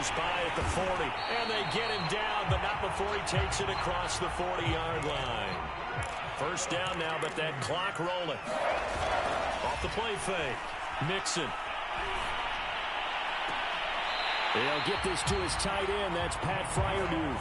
powers by at the 40. And they get him down, but not before he takes it across the 40-yard line. First down now, but that clock rolling. Off the play fake. Mixon. They'll get this to his tight end. That's Pat Fryermuth.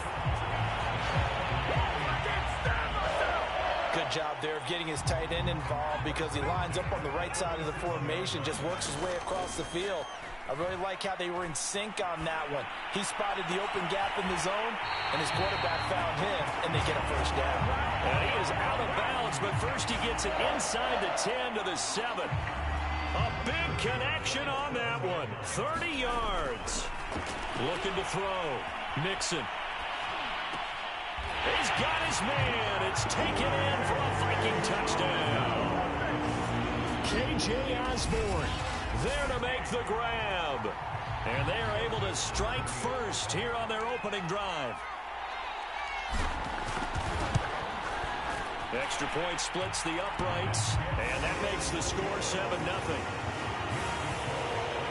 Good job there of getting his tight end involved because he lines up on the right side of the formation, just works his way across the field. I really like how they were in sync on that one. He spotted the open gap in the zone, and his quarterback found him, and they get a first down. And he is out of bounds, but first he gets it inside the 10 to the 7. A big connection on that one. 30 yards. Looking to throw. Mixon. He's got his man. It's taken in for a Viking touchdown. K.J. Osborne there to make the grab. And they are able to strike first here on their opening drive. Extra point splits the uprights, and that makes the score 7-0.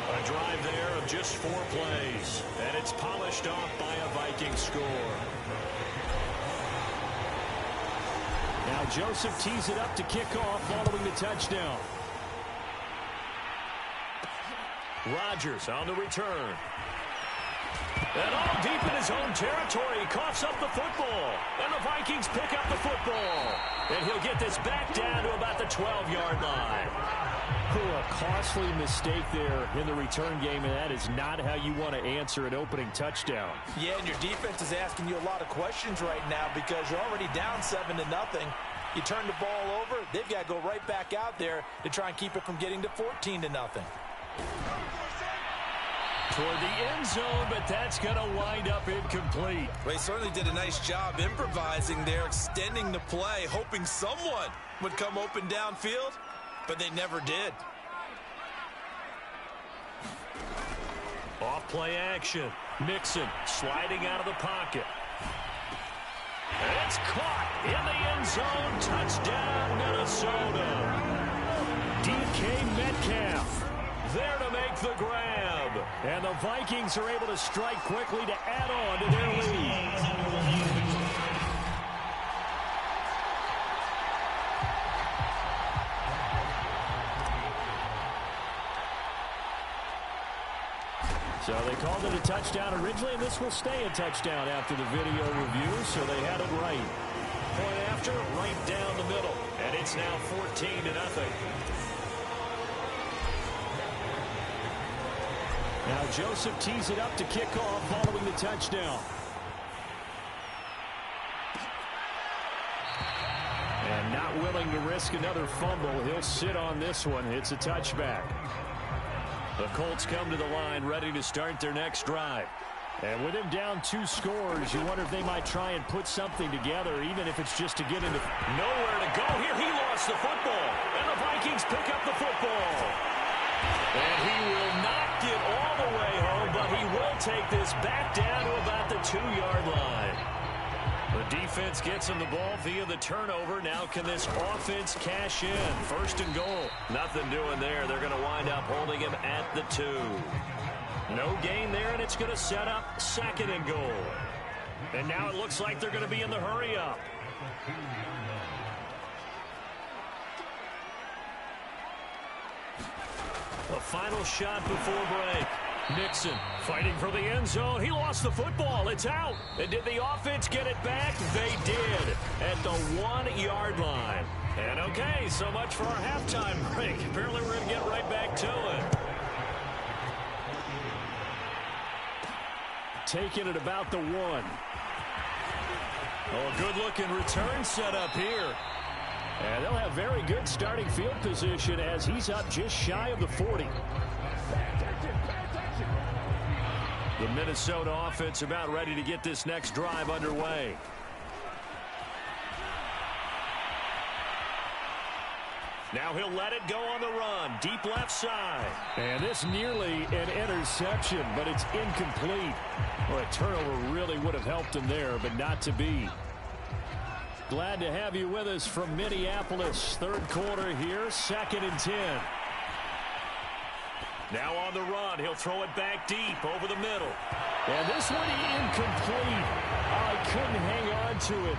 A drive there of just 4 plays, and it's polished off by a Viking score. Now Joseph tees it up to kick off following the touchdown. Rodgers on the return. And all deep in his own territory, he coughs up the football. And the Vikings pick up the football. And he'll get this back down to about the 12-yard line. A costly mistake there in the return game, and that is not how you want to answer an opening touchdown. Yeah, and your defense is asking you a lot of questions right now because you're already down 7-0. You turn the ball over, they've got to go right back out there to try and keep it from getting to 14-0. Toward the end zone, but that's going to wind up incomplete. Well, he certainly did a nice job improvising there, extending the play, hoping someone would come open downfield, but they never did. Off play action. Mixon sliding out of the pocket. And it's caught in the end zone. Touchdown, Minnesota. DK Metcalf there to make the grab. And the Vikings are able to strike quickly to add on to their lead. So they called it a touchdown originally, and this will stay a touchdown after the video review, so they had it right. Point after, right down the middle, and it's now 14-0. Now Joseph tees it up to kick off following the touchdown. And not willing to risk another fumble, he'll sit on this one. It's a touchback. The Colts come to the line ready to start their next drive. And with him down 2 scores, you wonder if they might try and put something together, even if it's just to get into nowhere to go. Here he lost the football, and the Vikings pick up the football. And he will not get all the way home, but he will take this back down to about the 2-yard line. The defense gets him the ball via the turnover. Now can this offense cash in? First and goal. Nothing doing there. They're going to wind up holding him at the 2. No gain there, and it's going to set up second and goal. And now it looks like they're going to be in the hurry up. The final shot before break. Nixon fighting for the end zone. He lost the football. It's out. And did the offense get it back? They did at the 1-yard line. And okay, so much for our halftime break. Apparently we're going to get right back to it. Taking it about the 1. Oh, good-looking return set up here. And they'll have very good starting field position as he's up just shy of the 40. The Minnesota offense about ready to get this next drive underway. Now he'll let it go on the run. Deep left side. And this nearly an interception, but it's incomplete. Well, a turnover really would have helped him there, but not to be. Glad to have you with us from Minneapolis. Third quarter here, 2nd and 10. Now on the run, he'll throw it back deep over the middle. And this one incomplete. I couldn't hang on to it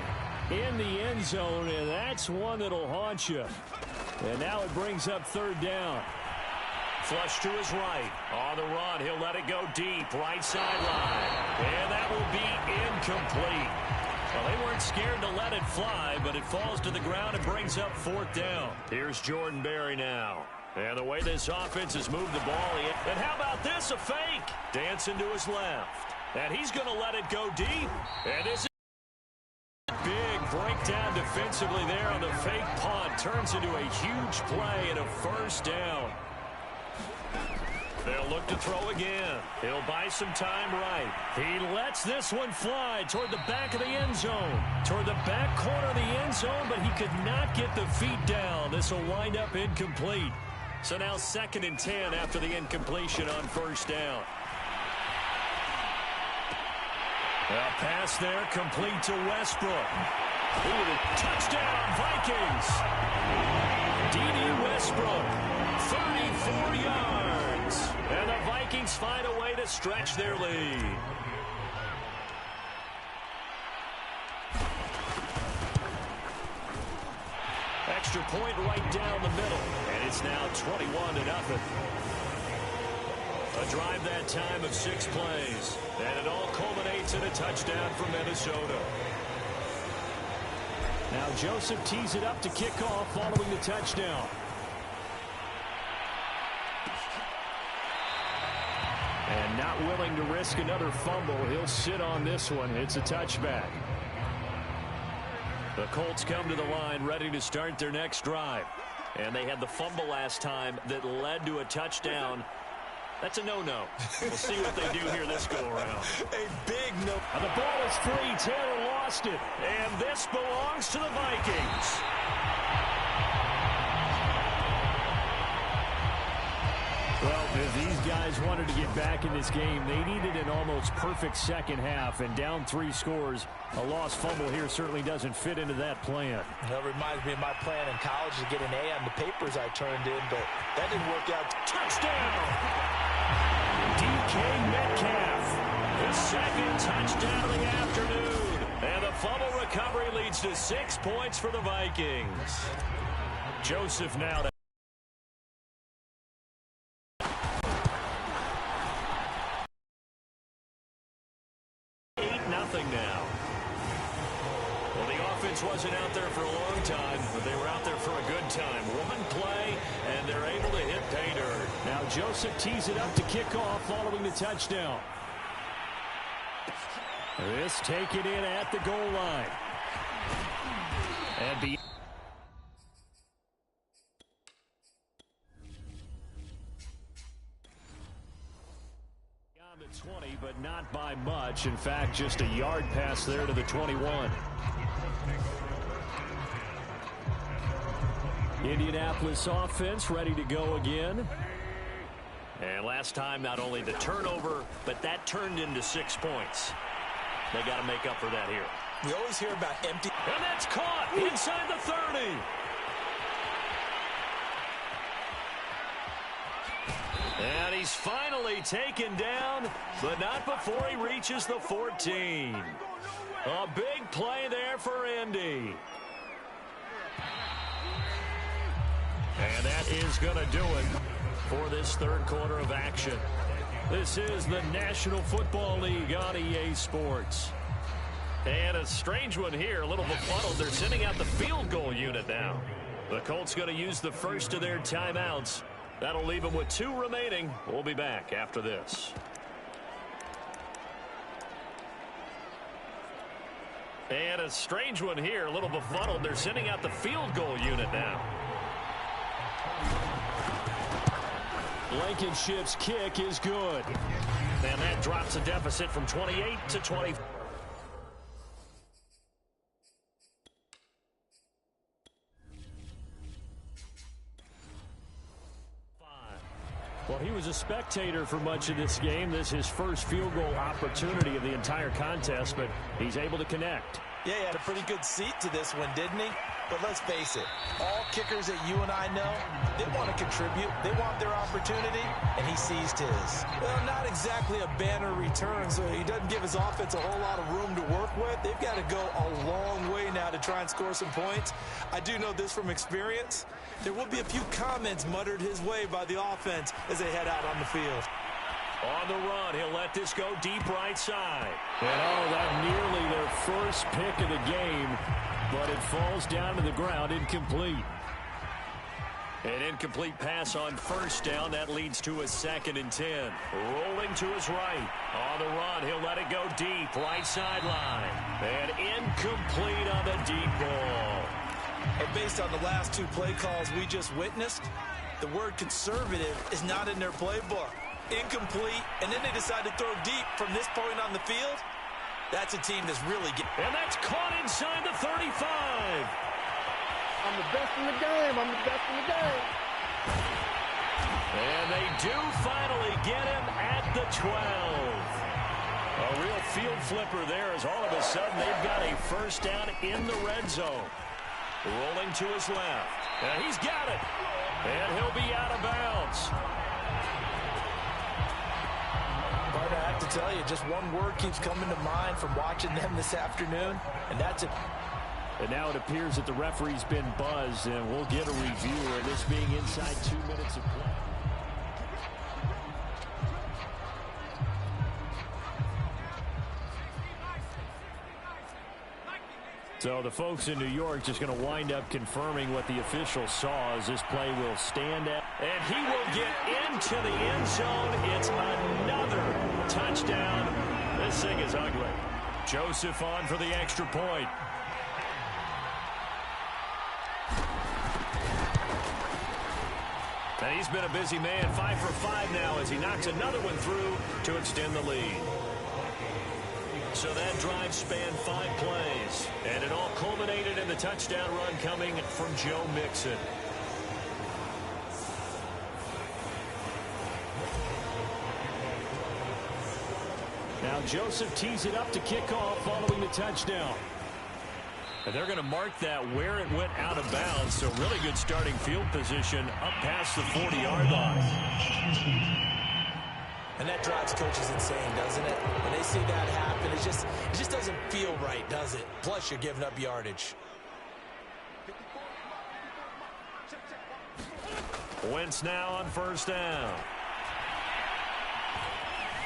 in the end zone, and that's one that'll haunt you. And now it brings up third down. Flush to his right. On the run, he'll let it go deep, right sideline. And that will be incomplete. Well, they weren't scared to let it fly, but it falls to the ground and brings up fourth down. Here's Jordan Berry now. And the way this offense has moved the ball. And how about this, a fake? Dancing to his left. And he's going to let it go deep. And this is a big breakdown defensively there on the fake punt. Turns into a huge play and a first down. They'll look to throw again. He'll buy some time right. He lets this one fly toward the back of the end zone. Toward the back corner of the end zone, but he could not get the feet down. This will wind up incomplete. So now 2nd and 10 after the incompletion on first down. A pass there complete to Westbrook. Ooh, touchdown, Vikings. D.D. Westbrook, 34 yards. And the Vikings find a way to stretch their lead. Extra point right down the middle. And it's now 21-0. A drive that time of 6 plays. And it all culminates in a touchdown for Minnesota. Now Joseph tees it up to kick off following the touchdown. And not willing to risk another fumble. He'll sit on this one. It's a touchback. The Colts come to the line ready to start their next drive. And they had the fumble last time that led to a touchdown. That's a no-no. We'll see what they do here this go-around. A big no. And the ball is free. Taylor lost it. And this belongs to the Vikings. Well, if these guys wanted to get back in this game, they needed an almost perfect second half. And down 3 scores, a lost fumble here certainly doesn't fit into that plan. That reminds me of my plan in college to get an A on the papers I turned in, but that didn't work out. Touchdown! DK Metcalf, his 2nd touchdown of the afternoon. And the fumble recovery leads to 6 points for the Vikings. Joseph now to 8-0 now. Well, the offense wasn't out there for a long time, but they were out there for a good time. One play, and they're able to hit pay dirt. Now Joseph tees it up to kick off following the touchdown. This taken in at the goal line. And beyond the 20, but not by much. In fact, just a yard pass there to the 21. Indianapolis offense ready to go again. And last time, not only the turnover, but that turned into 6 points. They got to make up for that here. We always hear about empty. And that's caught inside the 30. And he's finally taken down, but not before he reaches the 14. A big play there for Indy. And that is going to do it for this 3rd quarter of action. This is the National Football League on EA Sports. And a strange one here, a little befuddled. They're sending out the field goal unit now. The Colts going to use the first of their timeouts. That'll leave them with 2 remaining. We'll be back after this. And a strange one here, a little befuddled. They're sending out the field goal unit now. Blankenship's kick is good. And that drops a deficit from 28 to 20. Well, he was a spectator for much of this game. This is his first field goal opportunity of the entire contest, but he's able to connect. Yeah, he had a pretty good seat to this one, didn't he? But let's face it, all kickers that you and I know, they want to contribute. They want their opportunity, and he seized his. Well, not exactly a banner return, so he doesn't give his offense a whole lot of room to work with. They've got to go a long way now to try and score some points. I do know this from experience. There will be a few comments muttered his way by the offense as they head out on the field. On the run, he'll let this go deep right side. And that nearly their first pick of the game, but it falls down to the ground, incomplete. An incomplete pass on first down. That leads to a 2nd and 10. Rolling to his right. On the run, he'll let it go deep, right sideline. And incomplete on the deep ball. And based on the last 2 play calls we just witnessed, the word conservative is not in their playbook. Incomplete, and then they decide to throw deep from this point on the field. That's a team that's really getting... And that's caught inside the 35. I'm the best in the game. I'm the best in the game. And they do finally get him at the 12. A real field flipper there as all of a sudden they've got a first down in the red zone. Rolling to his left. And he's got it. And he'll be out of bounds. But I have to tell you, just one word keeps coming to mind from watching them this afternoon, and that's it. And now it appears that the referee's been buzzed, and we'll get a review of this being inside 2 minutes of play. So the folks in New York just going to wind up confirming what the official saw as this play will stand at. And he will get into the end zone. It's another touchdown. This thing is ugly. Joseph on for the extra point. And he's been a busy man, 5 for 5 now as he knocks another one through to extend the lead. So that drive spanned 5 plays, and it all culminated in the touchdown run coming from Joe Mixon. Now Joseph tees it up to kick off following the touchdown. And they're going to mark that where it went out of bounds, so really good starting field position up past the 40-yard line. And that drives coaches insane, doesn't it? When they see that happen, it just doesn't feel right, does it? Plus, you're giving up yardage. Wentz now on first down.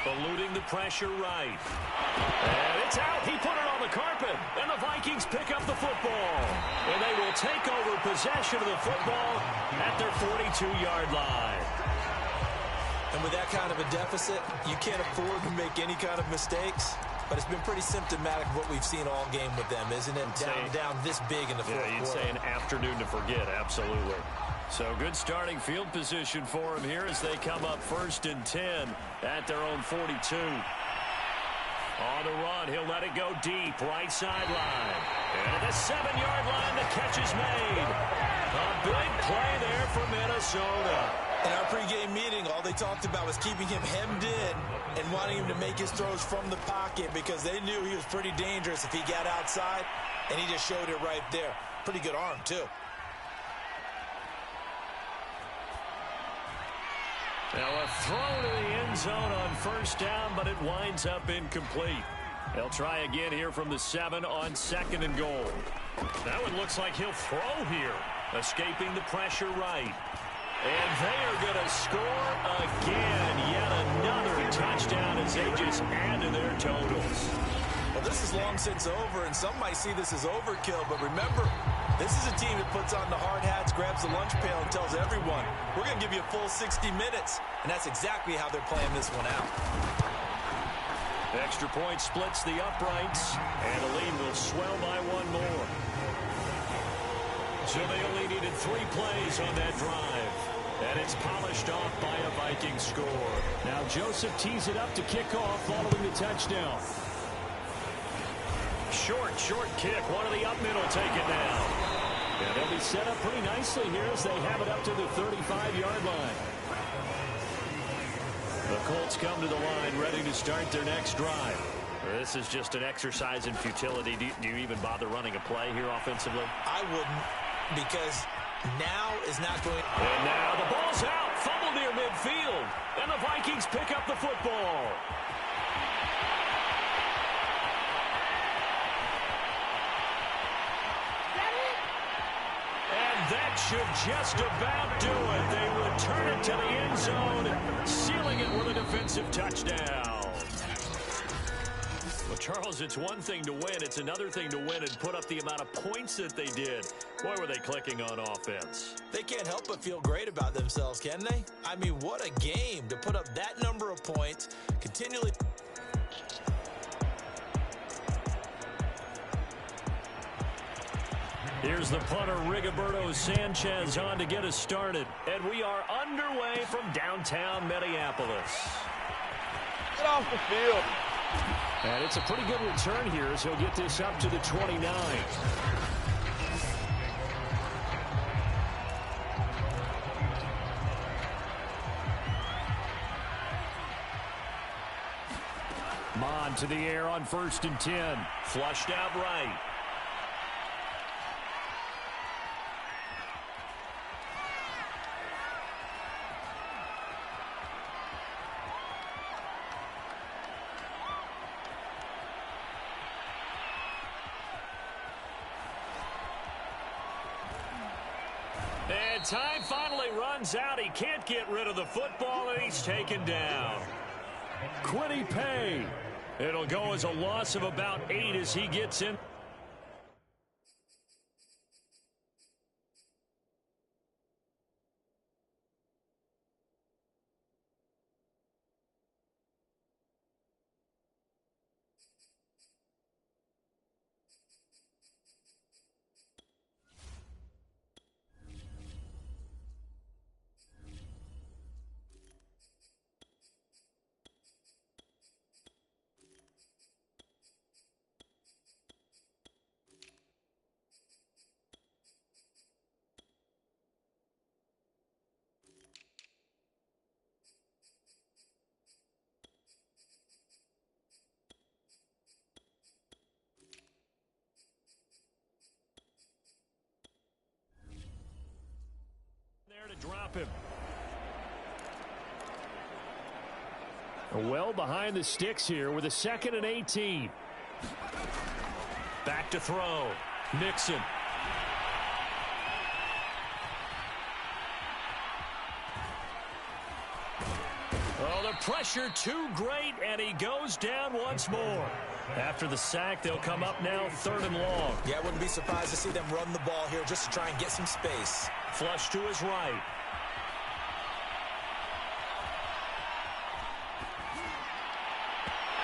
Eluding the pressure right. And it's out. He put it on the carpet. And the Vikings pick up the football. And they will take over possession of the football at their 42-yard line. And with that kind of a deficit, you can't afford to make any kind of mistakes. But it's been pretty symptomatic of what we've seen all game with them, isn't it? Down this big in the fourth quarter. Yeah, you'd say an afternoon to forget, absolutely. So good starting field position for him here as they come up 1st and 10 at their own 42. On the run, he'll let it go deep, right sideline. And at the 7-yard line, the catch is made. A big play there for Minnesota. In our pregame meeting, all they talked about was keeping him hemmed in and wanting him to make his throws from the pocket because they knew he was pretty dangerous if he got outside, and he just showed it right there. Pretty good arm, too. Now a throw to the end zone on first down, but it winds up incomplete. They'll try again here from the 7 on 2nd and goal. That one looks like he'll throw here, escaping the pressure right. And they are going to score again. Yet another touchdown as they just add to their totals. Well, this is long since over, and some might see this as overkill. But remember, this is a team that puts on the hard hats, grabs the lunch pail, and tells everyone, we're going to give you a full 60 minutes. And that's exactly how they're playing this one out. The extra point splits the uprights, and the lead will swell by 1 more. So they only needed 3 plays on that drive. And it's polished off by a Viking score. Now Joseph tees it up to kick off following the touchdown. Short kick. One of the up middle take it down. And they'll be set up pretty nicely here as they have it up to the 35-yard line. The Colts come to the line ready to start their next drive. This is just an exercise in futility. Do you even bother running a play here offensively? I wouldn't, because now is not going. And now the ball's out. Fumble near midfield. And the Vikings pick up the football. And that should just about do it. They return it to the end zone, sealing it with a defensive touchdown. Well, Charles, it's one thing to win. It's another thing to win and put up the amount of points that they did. Boy, were they clicking on offense. They can't help but feel great about themselves, can they? I mean, what a game to put up that number of points, continually. Here's the punter, Rigoberto Sanchez, on to get us started. And we are underway from downtown Minneapolis. Get off the field. And it's a pretty good return here as he'll get this up to the 29. Mon to the air on 1st and 10. Flushed out right. And time finally runs out. He can't get rid of the football, and he's taken down. Quiddy Pay. It'll go as a loss of about 8 as he gets in. To drop him. Well behind the sticks here with a 2nd and 18. Back to throw. Nixon. Oh, the pressure too great, and he goes down once more. After the sack, they'll come up now 3rd and long. Yeah, I wouldn't be surprised to see them run the ball here just to try and get some space. Flush to his right.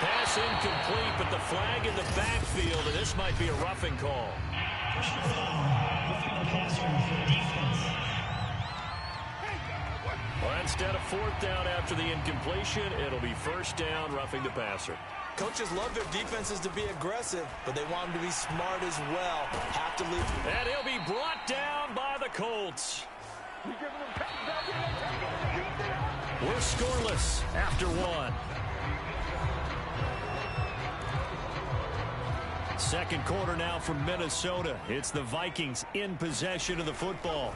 Pass incomplete, but the flag in the backfield, and this might be a roughing call. Well, instead of 4th down after the incompletion, it'll be 1st down, roughing the passer. Coaches love their defenses to be aggressive, but they want them to be smart as well. Have to leave. And he'll be brought down by the Colts. We're scoreless after 1. 2nd quarter now from Minnesota. It's the Vikings in possession of the football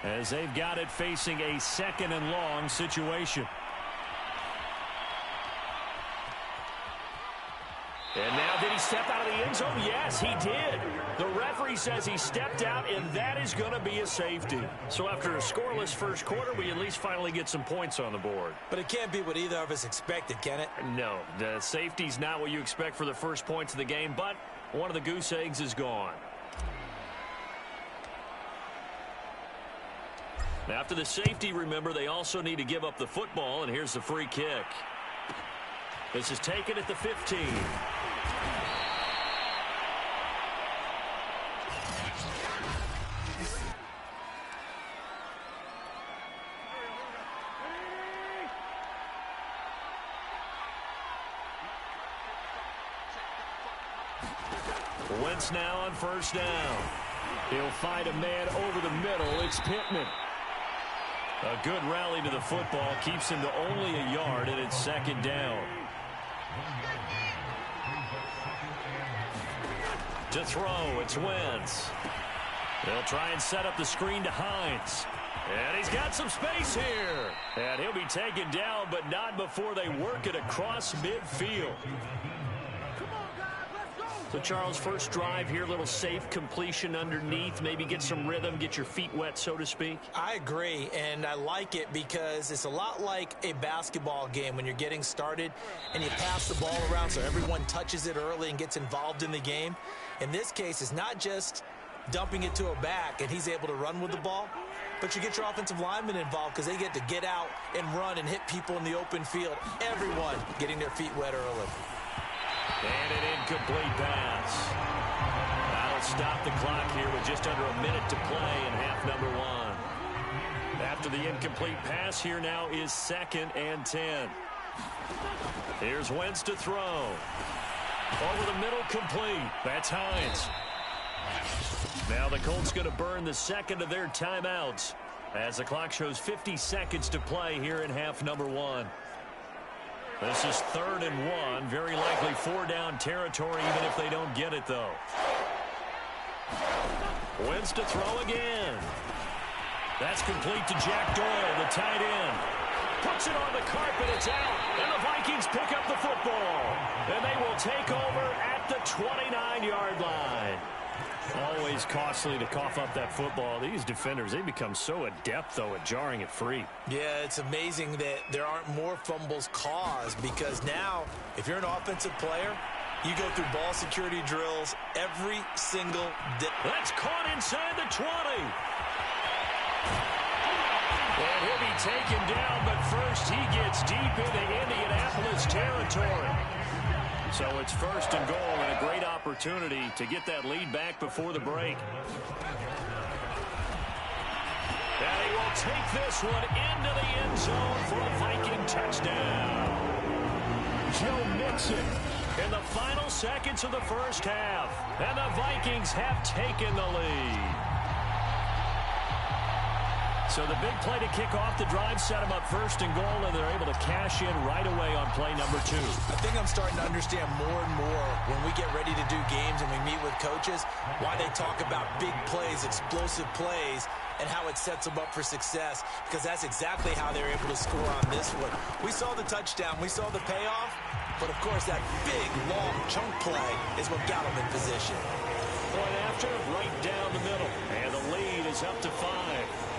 as they've got it facing a 2nd and long situation. And now, did he step out of the end zone? Yes, he did. The referee says he stepped out, and that is going to be a safety. So after a scoreless 1st quarter, we at least finally get some points on the board. But it can't be what either of us expected, can it? No, the safety's not what you expect for the first points of the game, but one of the goose eggs is gone. After the safety, remember, they also need to give up the football, and here's the free kick. This is taken at the 15. Wentz now on 1st down. He'll find a man over the middle. It's Pittman. A good rally to the football keeps him to only a yard, and it's 2nd down. To throw, it's Wentz. They'll try and set up the screen to Hines. And he's got some space here. And he'll be taken down, but not before they work it across midfield. So, Charles, first drive here, little safe completion underneath. Maybe get some rhythm, get your feet wet, so to speak. I agree, and I like it because it's a lot like a basketball game when you're getting started and you pass the ball around so everyone touches it early and gets involved in the game. In this case, it's not just dumping it to a back and he's able to run with the ball, but you get your offensive linemen involved because they get to get out and run and hit people in the open field. Everyone getting their feet wet early. And an incomplete pass. That'll stop the clock here with just under a minute to play in half number one. After the incomplete pass, here now is 2nd and 10. Here's Wentz to throw. Over the middle, complete. That's Hines. Now the Colts going to burn the second of their timeouts as the clock shows 50 seconds to play here in half number one. This is 3rd and 1. Very likely 4-down territory, even if they don't get it, though. Wentz to throw again. That's complete to Jack Doyle, the tight end. Puts it on the carpet. It's out. And the Vikings pick up the football. And they will take over at the 29-yard line. Always costly to cough up that football. These defenders, they become so adept, though, at jarring it free. Yeah, it's amazing that there aren't more fumbles caused because now, if you're an offensive player, you go through ball security drills every single day. That's caught inside the 20. And he'll be taken down, but first he gets deep into Indianapolis territory. So it's 1st and goal and a great opportunity to get that lead back before the break. And he will take this one into the end zone for a Viking touchdown. Joe Mixon in the final seconds of the first half. And the Vikings have taken the lead. So the big play to kick off the drive set them up 1st and goal, and they're able to cash in right away on play number 2. I think I'm starting to understand more and more when we get ready to do games and we meet with coaches why they talk about big plays, explosive plays, and how it sets them up for success, because that's exactly how they're able to score on this one. We saw the touchdown. We saw the payoff. But, of course, that big, long chunk play is what got them in position. Point after, right down the middle. And the lead is up to 5.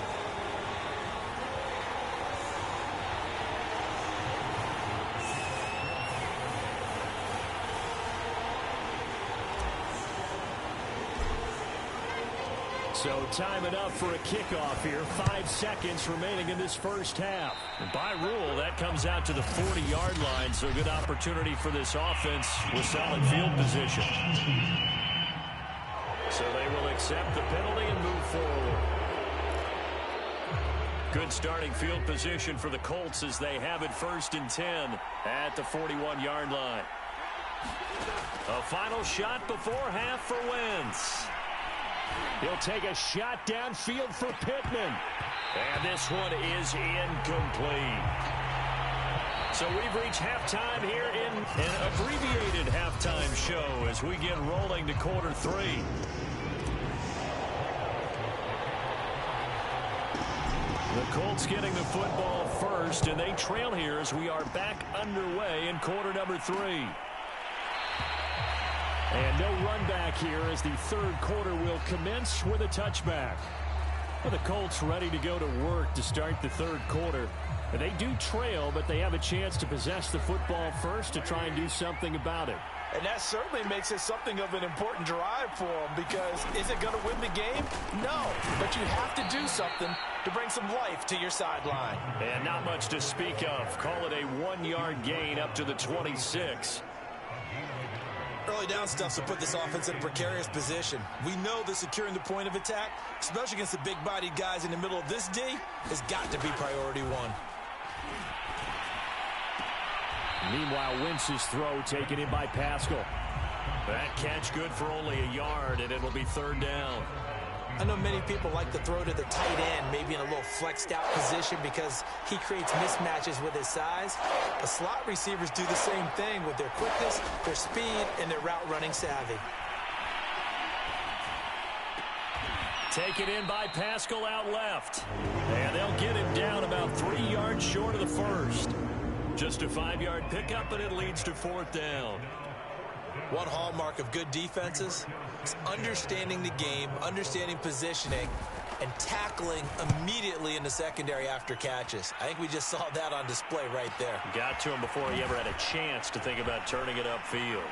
So time it up for a kickoff here. 5 seconds remaining in this first half. And by rule, that comes out to the 40-yard line. So good opportunity for this offense with solid field position. So they will accept the penalty and move forward. Good starting field position for the Colts as they have it 1st and 10 at the 41-yard line. A final shot before half for Wentz. He'll take a shot downfield for Pittman. And this one is incomplete. So we've reached halftime here in an abbreviated halftime show as we get rolling to quarter 3. The Colts getting the football first, and they trail here as we are back underway in quarter number 3. And no run back here as the 3rd quarter will commence with a touchback. Well, the Colts ready to go to work to start the 3rd quarter. And they do trail, but they have a chance to possess the football first to try and do something about it. And that certainly makes it something of an important drive for them, because is it going to win the game? No, but you have to do something to bring some life to your sideline. And not much to speak of. Call it a 1-yard gain up to the 26. Early down stuff to put this offense in a precarious position. We know that securing the point of attack, especially against the big-bodied guys in the middle of this D, has got to be priority 1. Meanwhile, Wentz's throw taken in by Pascal. That catch good for only a yard, and it'll be 3rd down. I know many people like to throw to the tight end, maybe in a little flexed out position because he creates mismatches with his size. But slot receivers do the same thing with their quickness, their speed, and their route running savvy. Taken in by Pascal out left. And they'll get him down about 3 yards short of the first. Just a 5-yard pickup, and it leads to 4th down. One hallmark of good defenses is understanding the game, understanding positioning, and tackling immediately in the secondary after catches. I think we just saw that on display right there. Got to him before he ever had a chance to think about turning it upfield.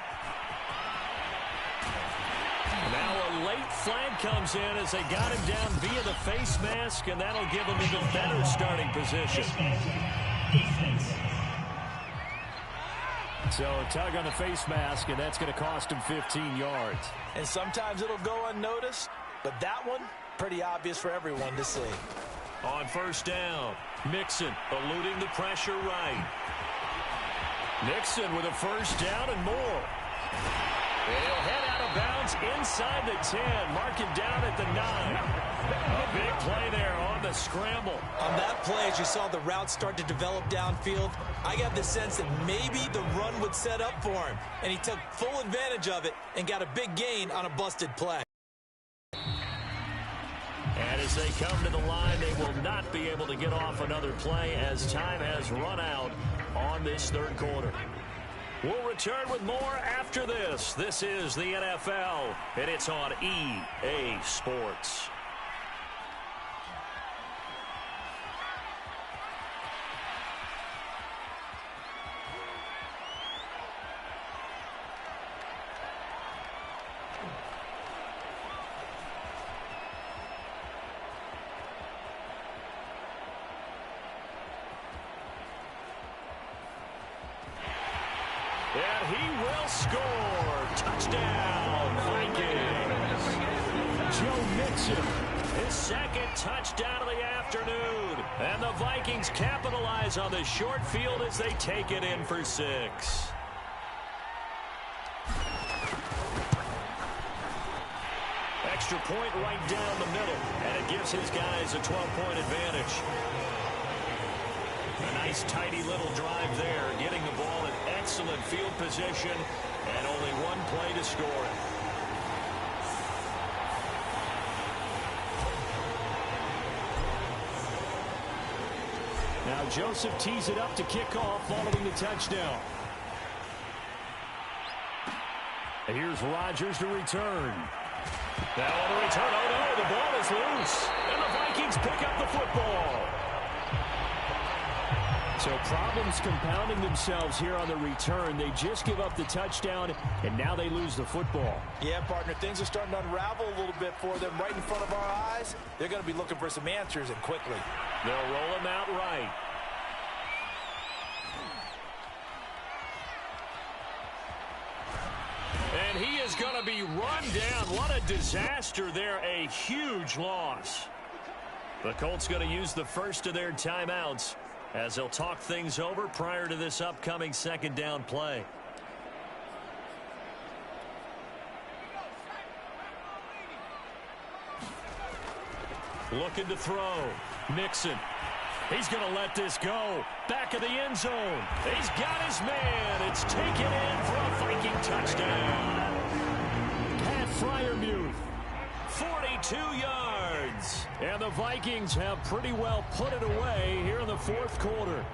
Now a late flag comes in as they got him down via the face mask, and that'll give him even better starting position. So a tug on the face mask, and that's going to cost him 15 yards. And sometimes it'll go unnoticed, but that one, pretty obvious for everyone to see. On 1st down, Mixon eluding the pressure right. Mixon with a 1st down and more. He'll head out of bounds inside the 10. Mark him down at the 9. A big play there on the scramble. On that play, as you saw the route start to develop downfield, I got the sense that maybe the run would set up for him. And he took full advantage of it and got a big gain on a busted play. And as they come to the line, they will not be able to get off another play as time has run out on this 3rd quarter. We'll return with more after this. This is the NFL, and it's on EA Sports. And he will score. Touchdown, Vikings. Joe Mixon, his 2nd touchdown of the afternoon. And the Vikings capitalize on the short field as they take it in for 6. Extra point right down the middle, and it gives his guys a 12-point advantage. A nice, tidy little drive there, getting the ball in excellent field position, and only one play to score it. Now Joseph tees it up to kick off following the touchdown. And here's Rodgers to return. Now on the return, oh no, the ball is loose, and the Vikings pick up the football. So problems compounding themselves here on the return. They just give up the touchdown, and now they lose the football. Yeah, partner, things are starting to unravel a little bit for them right in front of our eyes. They're going to be looking for some answers, and quickly. They'll roll him out right. And he is going to be run down. What a disaster there. A huge loss. The Colts going to use the first of their timeouts as they'll talk things over prior to this upcoming 2nd down play. Looking to throw. Mixon. He's going to let this go. Back of the end zone. He's got his man. It's taken in for a Viking touchdown. Pat Freiermuth. 42 yards. And the Vikings have pretty well put it away here in the 4th quarter.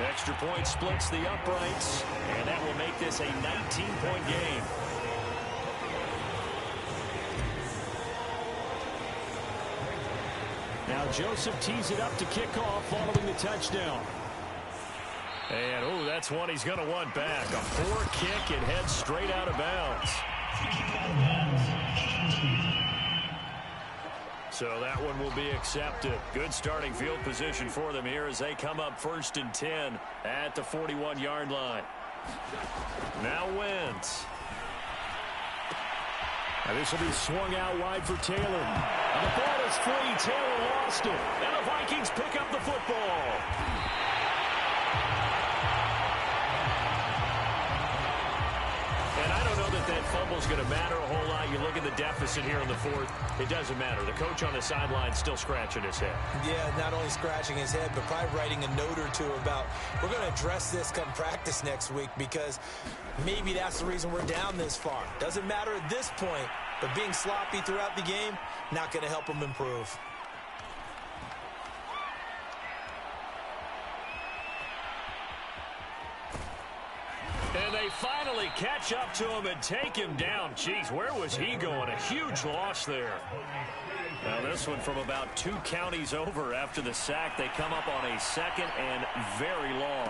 Extra point splits the uprights, and that will make this a 19-point game. Now Joseph tees it up to kick off following the touchdown. And, oh, that's one he's going to want back. A poor kick, it heads straight out of bounds. So that one will be accepted. Good starting field position for them here as they come up 1st and 10 at the 41-yard line. Now Wentz. And this will be swung out wide for Taylor. And the ball is free. Taylor lost it. And the Vikings pick up the football. think that fumble's going to matter a whole lot. You look at the deficit here in the fourth. It doesn't matter. The coach on the sideline still scratching his head. Yeah, not only scratching his head, but probably writing a note or two about, we're going to address this come practice next week, because maybe that's the reason we're down this far. Doesn't matter at this point, but being sloppy throughout the game, not going to help him improve. And they finally catch up to him and take him down. Jeez, where was he going? A huge loss there. Now this one from about 2 counties over after the sack. They come up on a second and very long.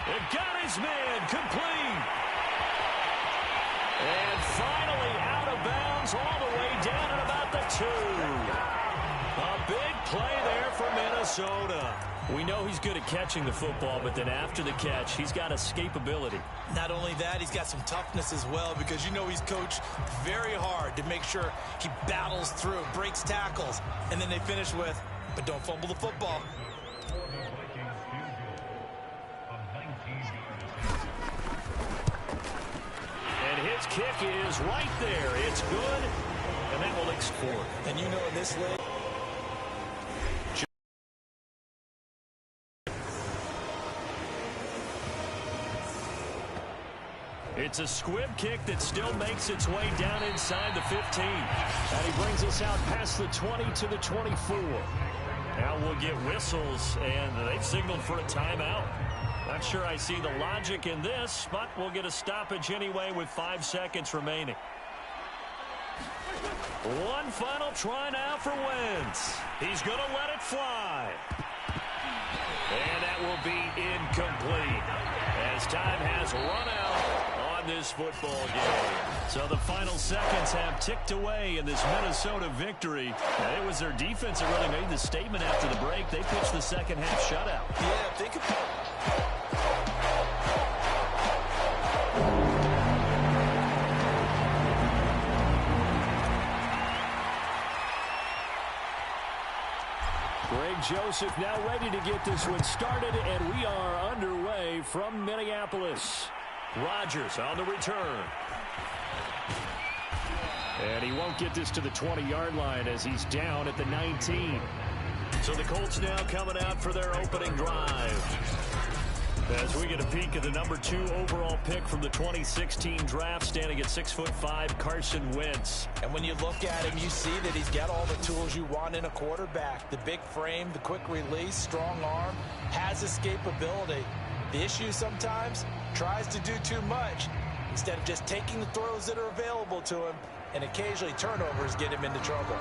It got his man complete. And finally out of bounds all the way down at about the 2. A big play there for Minnesota. We know he's good at catching the football, but then after the catch, he's got escapability. Not only that, he's got some toughness as well, because you know he's coached very hard to make sure he battles through, breaks tackles, and then they finish with, but don't fumble the football. And his kick is right there. It's good, and that will score. And you know in this league, it's a squib kick that still makes its way down inside the 15. And he brings us out past the 20 to the 24. Now we'll get whistles, and they've signaled for a timeout. Not sure I see the logic in this, but we'll get a stoppage anyway with 5 seconds remaining. One final try now for Wentz. He's going to let it fly. And that will be incomplete as time has run out on this football game. So the final seconds have ticked away in this Minnesota victory. And it was their defense that really made the statement after the break. They pitched the second half shutout. yeah, think about it. Greg Joseph now ready to get this one started, and we are underway from Minneapolis. Rodgers on the return. And he won't get this to the 20-yard line as he's down at the 19. So the Colts now coming out for their opening drive. As we get a peek at the number 2 overall pick from the 2016 draft, standing at 6'5", Carson Wentz. And when you look at him, you see that he's got all the tools you want in a quarterback. The big frame, the quick release, strong arm, has escapability. The issue sometimes, tries to do too much instead of just taking the throws that are available to him, and occasionally turnovers get him into trouble.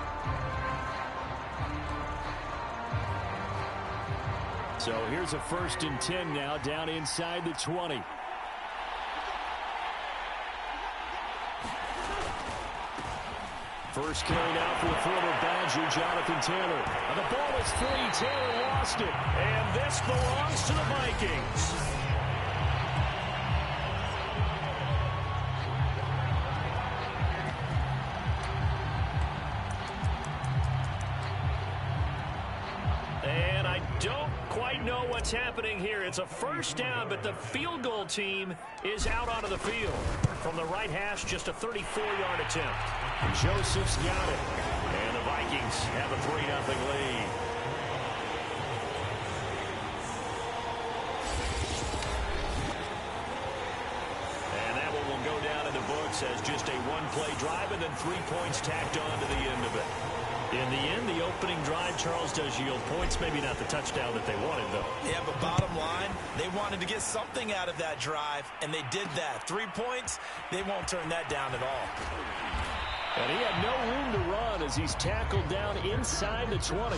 So here's a 1st and 10 now, down inside the 20. First carry out for the former Badger, Jonathan Taylor. And the ball is free. Taylor lost it. And this belongs to the Vikings. And I don't quite know what's happening here. It's a first down, but the field goal team is out onto the field. From the right hash, just a 34-yard attempt. Joseph's got it. And the Vikings have a 3-0 lead. And that one will go down in the books as just a one-play drive and then 3 points tacked on to the end of it. In the end, the opening drive, Charles, does yield points. Maybe not the touchdown that they wanted, though. Yeah, but bottom line, they wanted to get something out of that drive, and they did that. 3 points, they won't turn that down at all. And he had no room to run as he's tackled down inside the 20.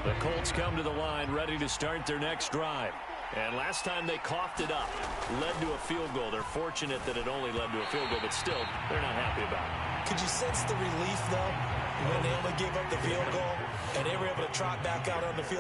The Colts come to the line ready to start their next drive. And last time they coughed it up, led to a field goal. They're fortunate that it only led to a field goal, but still, they're not happy about it. Could you sense the relief, though, when they only gave up the field goal and they were able to trot back out on the field?